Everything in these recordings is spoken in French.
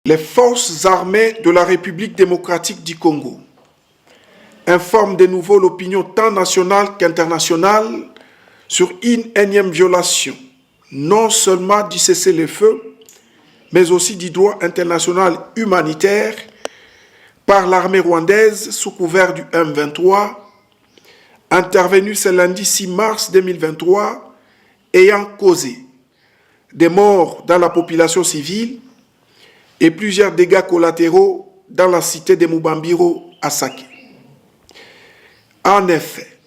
Les forces armées de la République démocratique du Congo informent de nouveau l'opinion tant nationale qu'internationale sur une énième violation, non seulement du cessez-le-feu, mais aussi du droit international humanitaire par l'armée rwandaise sous couvert du M23, intervenu ce lundi 6 mars 2023, ayant causé des morts dans la population civile et plusieurs dégâts collatéraux dans la cité de Mubambiro à Sake. En effet,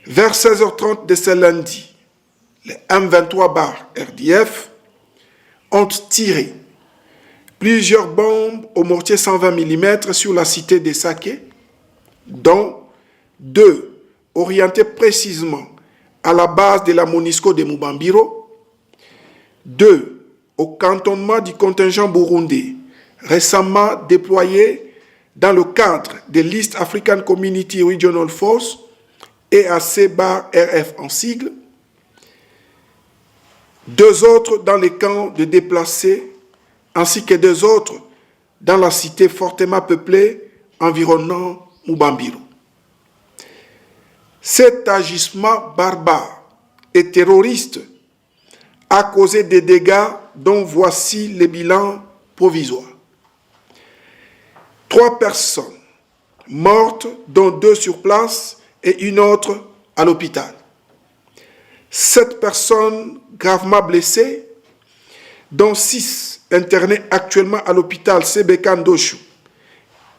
vers 16h30 de ce lundi, les M23-RDF ont tiré plusieurs bombes au mortier 120 mm sur la cité de Sake, dont 2 orientées précisément à la base de la MONUSCO de Mubambiro, 2 au cantonnement du contingent burundais récemment déployé dans le cadre de l'East African Community Regional Force, EAC-RF en sigle, 2 autres dans les camps de déplacés, ainsi que 2 autres dans la cité fortement peuplée environnant Mubambiro. Cet agissement barbare et terroriste a causé des dégâts dont voici les bilans provisoires. 3 personnes mortes, dont 2 sur place et une autre à l'hôpital. 7 personnes gravement blessées, dont 6 internées actuellement à l'hôpital Sebeka Ndoshu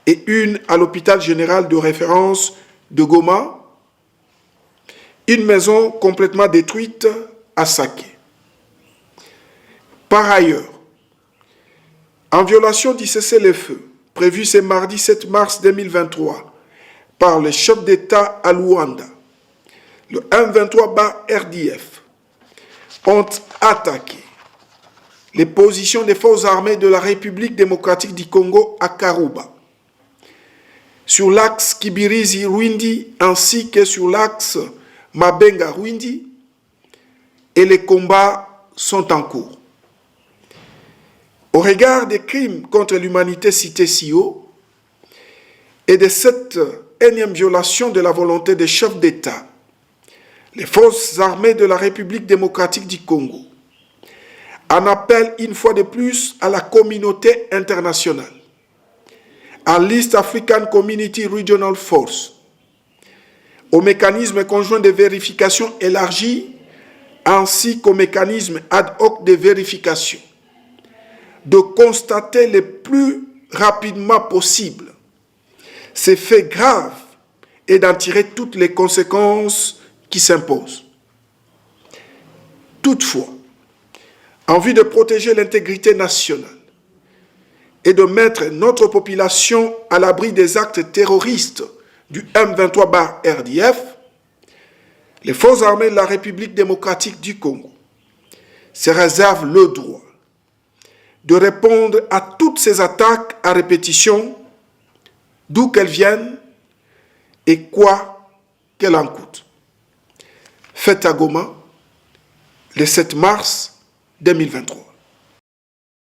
et une à l'hôpital général de référence de Goma. Une maison complètement détruite à Sake. Par ailleurs, en violation du cessez-le-feu prévu ce mardi 7 mars 2023 par le chef d'État à Luanda, le M23-RDF ont attaqué les positions des forces armées de la République démocratique du Congo à Karuba, sur l'axe Kibirizi-Rwindi ainsi que sur l'axe Mabenga-Rwindi, et les combats sont en cours. Au regard des crimes contre l'humanité cités si haut et de cette énième violation de la volonté des chefs d'État, les forces armées de la République démocratique du Congo en appellent une fois de plus à la communauté internationale, à l'East African Community Regional Force, au mécanisme conjoint de vérification élargi ainsi qu'au mécanisme ad hoc de vérification, de constater le plus rapidement possible ces faits graves et d'en tirer toutes les conséquences qui s'imposent. Toutefois, en vue de protéger l'intégrité nationale et de mettre notre population à l'abri des actes terroristes du M23-RDF, les forces armées de la République démocratique du Congo se réservent le droit de répondre à toutes ces attaques à répétition, d'où qu'elles viennent et quoi qu'elles en coûtent. Fait à Goma, le 7 mars 2023.